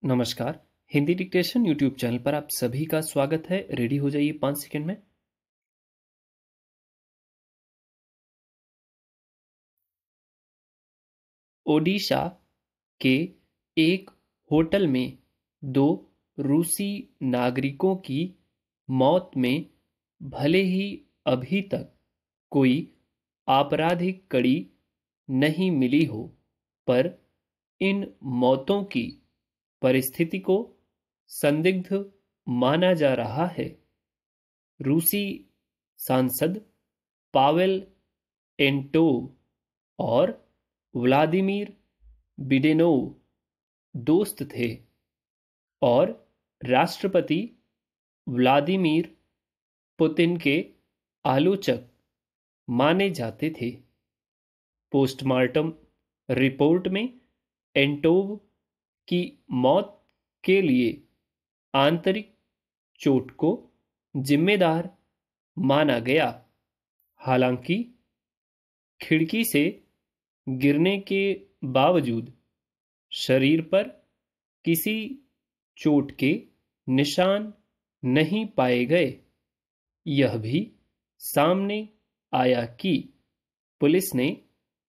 नमस्कार। Hindi dictation YouTube channel पर आप सभी का स्वागत है। रेडी हो जाइए 5 सेकंड में। ओडिशा के एक होटल में 2 रूसी नागरिकों की मौत में भले ही अभी तक कोई आपराधिक कड़ी नहीं मिली हो, पर इन मौतों की परिस्थिति को संदिग्ध माना जा रहा है। रूसी सांसद पावेल एंटोव और व्लादिमीर बिडेनोव दोस्त थे और राष्ट्रपति व्लादिमीर पुतिन के आलोचक माने जाते थे। पोस्टमार्टम रिपोर्ट में एंटोव की मौत के लिए आंतरिक चोट को जिम्मेदार माना गया। हालांकि खिड़की से गिरने के बावजूद शरीर पर किसी चोट के निशान नहीं पाए गए। यह भी सामने आया कि पुलिस ने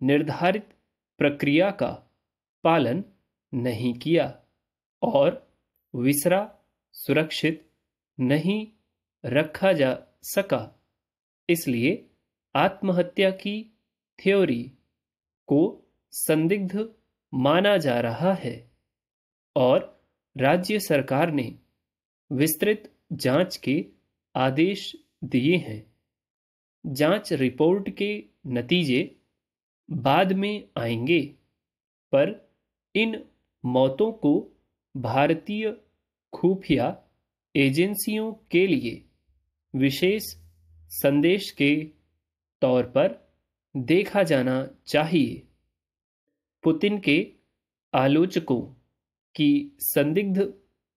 निर्धारित प्रक्रिया का पालन नहीं किया और विसरा सुरक्षित नहीं रखा जा सका। इसलिए आत्महत्या की थ्योरी को संदिग्ध माना जा रहा है और राज्य सरकार ने विस्तृत जांच के आदेश दिए हैं। जांच रिपोर्ट के नतीजे बाद में आएंगे, पर इन मौतों को भारतीय खुफिया एजेंसियों के लिए विशेष संदेश के तौर पर देखा जाना चाहिए। पुतिन के आलोचकों की संदिग्ध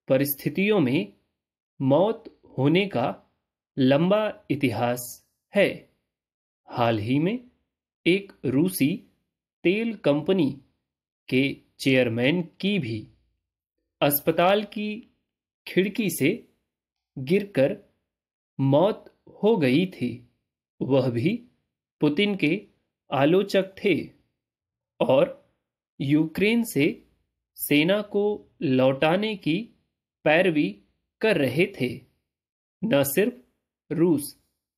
परिस्थितियों में मौत होने का लंबा इतिहास है। हाल ही में एक रूसी तेल कंपनी के चेयरमैन की भी अस्पताल की खिड़की से गिरकर मौत हो गई थी। वह भी पुतिन के आलोचक थे और यूक्रेन से सेना को लौटाने की पैरवी कर रहे थे। न सिर्फ रूस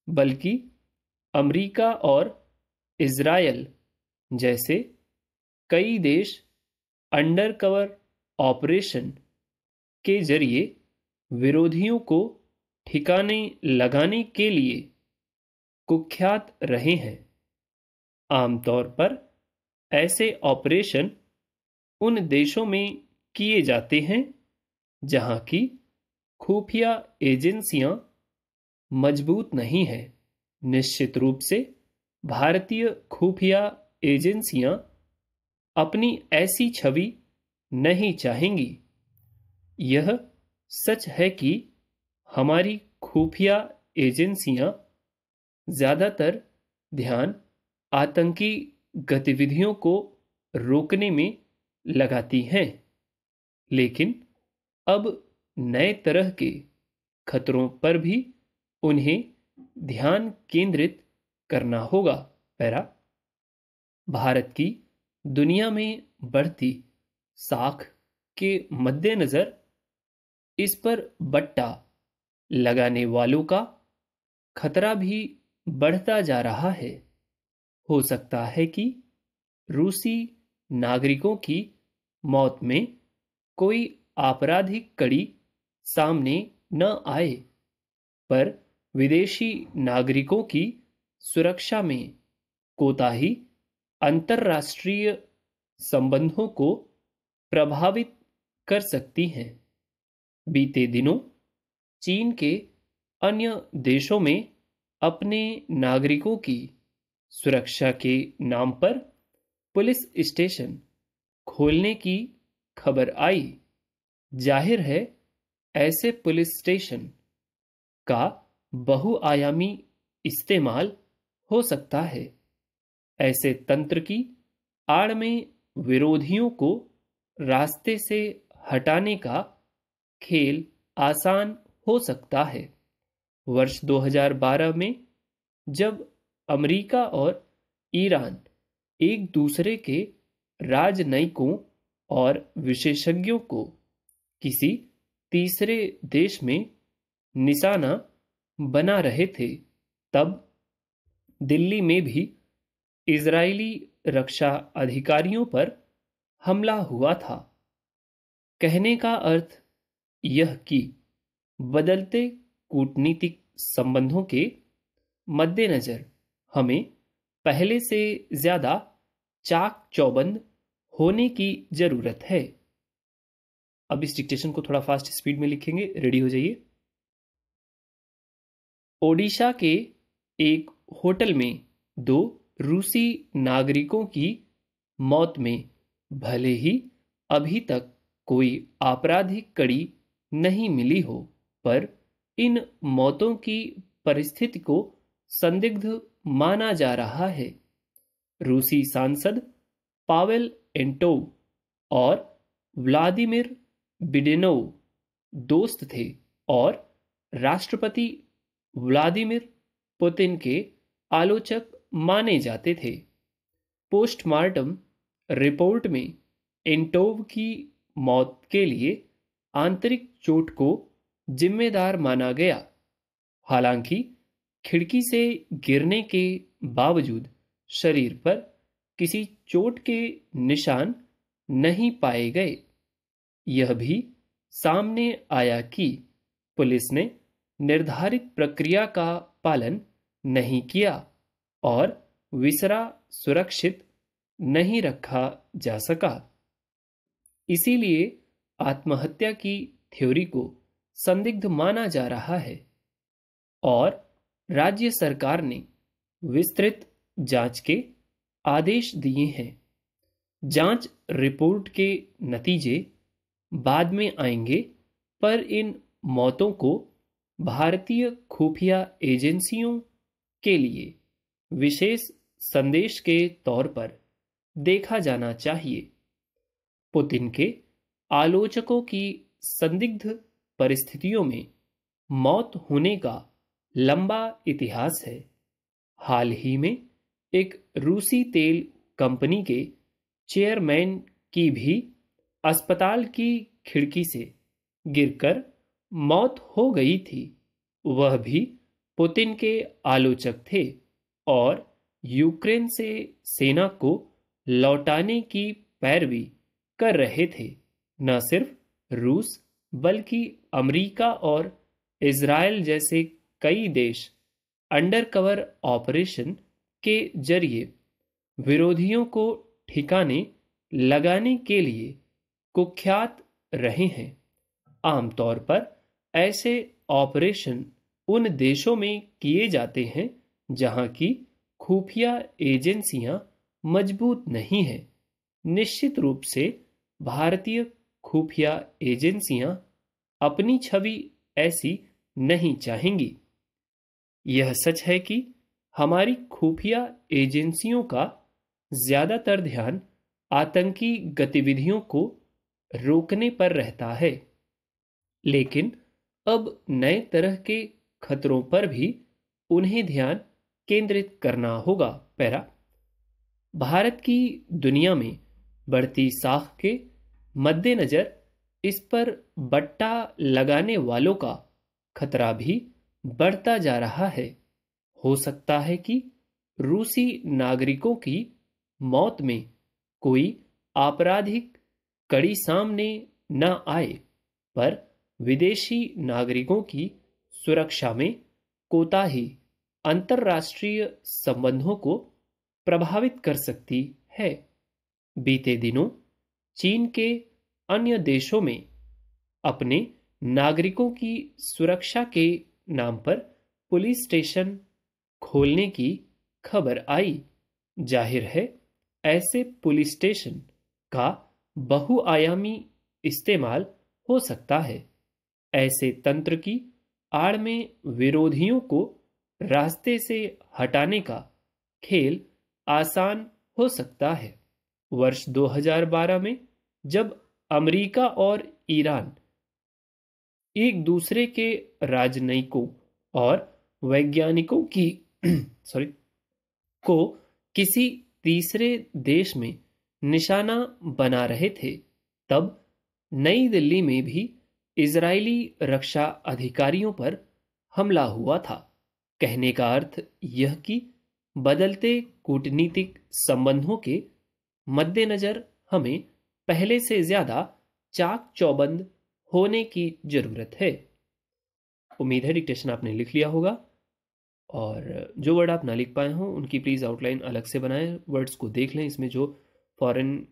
बल्कि अमेरिका और इज़राइल जैसे कई देश अंडरकवर ऑपरेशन के जरिए विरोधियों को ठिकाने लगाने के लिए कुख्यात रहे हैं। आमतौर पर ऐसे ऑपरेशन उन देशों में किए जाते हैं जहां की खुफिया एजेंसियां मजबूत नहीं हैं। निश्चित रूप से भारतीय खुफिया एजेंसियां अपनी ऐसी छवि नहीं चाहेंगी। यह सच है कि हमारी खुफिया एजेंसियां ज्यादातर ध्यान आतंकी गतिविधियों को रोकने में लगाती हैं, लेकिन अब नए तरह के खतरों पर भी उन्हें ध्यान केंद्रित करना होगा। भारत की दुनिया में बढ़ती साख के मद्देनजर इस पर बट्टा लगाने वालों का खतरा भी बढ़ता जा रहा है। हो सकता है कि रूसी नागरिकों की मौत में कोई आपराधिक कड़ी सामने न आए, पर विदेशी नागरिकों की सुरक्षा में कोताही अंतर्राष्ट्रीय संबंधों को प्रभावित कर सकती हैं। बीते दिनों चीन के अन्य देशों में अपने नागरिकों की सुरक्षा के नाम पर पुलिस स्टेशन खोलने की खबर आई। जाहिर है, ऐसे पुलिस स्टेशन का बहुआयामी इस्तेमाल हो सकता है। ऐसे तंत्र की आड़ में विरोधियों को रास्ते से हटाने का खेल आसान हो सकता है। वर्ष 2012 में जब अमेरिका और ईरान एक दूसरे के राजनयिकों और विशेषज्ञों को किसी तीसरे देश में निशाना बना रहे थे, तब दिल्ली में भी इजरायली रक्षा अधिकारियों पर हमला हुआ था। कहने का अर्थ यह कि बदलते कूटनीतिक संबंधों के मद्देनजर हमें पहले से ज्यादा चाक चौबंद होने की जरूरत है। अब इस डिक्टेशन को थोड़ा फास्ट स्पीड में लिखेंगे, रेडी हो जाइए। ओडिशा के एक होटल में दो रूसी नागरिकों की मौत में भले ही अभी तक कोई आपराधिक कड़ी नहीं मिली हो, पर इन मौतों की परिस्थिति को संदिग्ध माना जा रहा है। रूसी सांसद पावेल एंटोव और व्लादिमीर बिडेनोव दोस्त थे और राष्ट्रपति व्लादिमीर पुतिन के आलोचक माने जाते थे। पोस्टमार्टम रिपोर्ट में एंटोव की मौत के लिए आंतरिक चोट को जिम्मेदार माना गया। हालांकि खिड़की से गिरने के बावजूद शरीर पर किसी चोट के निशान नहीं पाए गए। यह भी सामने आया कि पुलिस ने निर्धारित प्रक्रिया का पालन नहीं किया और विसरा सुरक्षित नहीं रखा जा सका। इसीलिए आत्महत्या की थ्योरी को संदिग्ध माना जा रहा है और राज्य सरकार ने विस्तृत जांच के आदेश दिए हैं। जांच रिपोर्ट के नतीजे बाद में आएंगे, पर इन मौतों को भारतीय खुफिया एजेंसियों के लिए विशेष संदेश के तौर पर देखा जाना चाहिए। पुतिन के आलोचकों की संदिग्ध परिस्थितियों में मौत होने का लंबा इतिहास है। हाल ही में एक रूसी तेल कंपनी के चेयरमैन की भी अस्पताल की खिड़की से गिरकर मौत हो गई थी। वह भी पुतिन के आलोचक थे और यूक्रेन से सेना को लौटाने की पैरवी कर रहे थे। न सिर्फ रूस बल्कि अमेरिका और इजराइल जैसे कई देश अंडरकवर ऑपरेशन के जरिए विरोधियों को ठिकाने लगाने के लिए कुख्यात रहे हैं। आमतौर पर ऐसे ऑपरेशन उन देशों में किए जाते हैं जहां की खुफिया एजेंसियां मजबूत नहीं हैं। निश्चित रूप से भारतीय खुफिया एजेंसियां अपनी छवि ऐसी नहीं चाहेंगी। यह सच है कि हमारी खुफिया एजेंसियों का ज्यादातर ध्यान आतंकी गतिविधियों को रोकने पर रहता है, लेकिन अब नए तरह के खतरों पर भी उन्हें ध्यान केंद्रित करना होगा। पैरा भारत की दुनिया में बढ़ती साख के मद्देनजर इस पर बट्टा लगाने वालों का खतरा भी बढ़ता जा रहा है। हो सकता है कि रूसी नागरिकों की मौत में कोई आपराधिक कड़ी सामने न आए, पर विदेशी नागरिकों की सुरक्षा में कोताही अंतर्राष्ट्रीय संबंधों को प्रभावित कर सकती है। बीते दिनों चीन के अन्य देशों में अपने नागरिकों की सुरक्षा के नाम पर पुलिस स्टेशन खोलने की खबर आई। जाहिर है, ऐसे पुलिस स्टेशन का बहुआयामी इस्तेमाल हो सकता है। ऐसे तंत्र की आड़ में विरोधियों को रास्ते से हटाने का खेल आसान हो सकता है। वर्ष 2012 में जब अमेरिका और ईरान एक दूसरे के राजनयिकों और वैज्ञानिकों की सॉरी को किसी तीसरे देश में निशाना बना रहे थे, तब नई दिल्ली में भी इजरायली रक्षा अधिकारियों पर हमला हुआ था। कहने का अर्थ यह कि बदलते कूटनीतिक संबंधों के मद्देनजर हमें पहले से ज्यादा चाक चौबंद होने की जरूरत है। उम्मीद है डिक्टेशन आपने लिख लिया होगा, और जो वर्ड आप ना लिख पाए हों उनकी प्लीज़ आउटलाइन अलग से बनाएं, वर्ड्स को देख लें, इसमें जो फॉरेन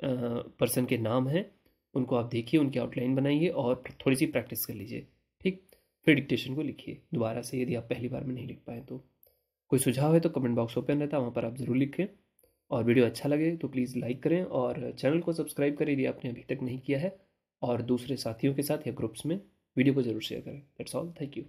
पर्सन के नाम हैं उनको आप देखिए, उनकी आउटलाइन बनाइए और थोड़ी सी प्रैक्टिस कर लीजिए। ठीक, फिर डिक्टेशन को लिखिए दोबारा से, यदि आप पहली बार में नहीं लिख पाए तो। कोई सुझाव है तो कमेंट बॉक्स ओपन रहता है, वहाँ पर आप ज़रूर लिखें। और वीडियो अच्छा लगे तो प्लीज़ लाइक करें और चैनल को सब्सक्राइब करें यदि आपने अभी तक नहीं किया है, और दूसरे साथियों के साथ या ग्रुप्स में वीडियो को ज़रूर शेयर करें। That's all, thank you.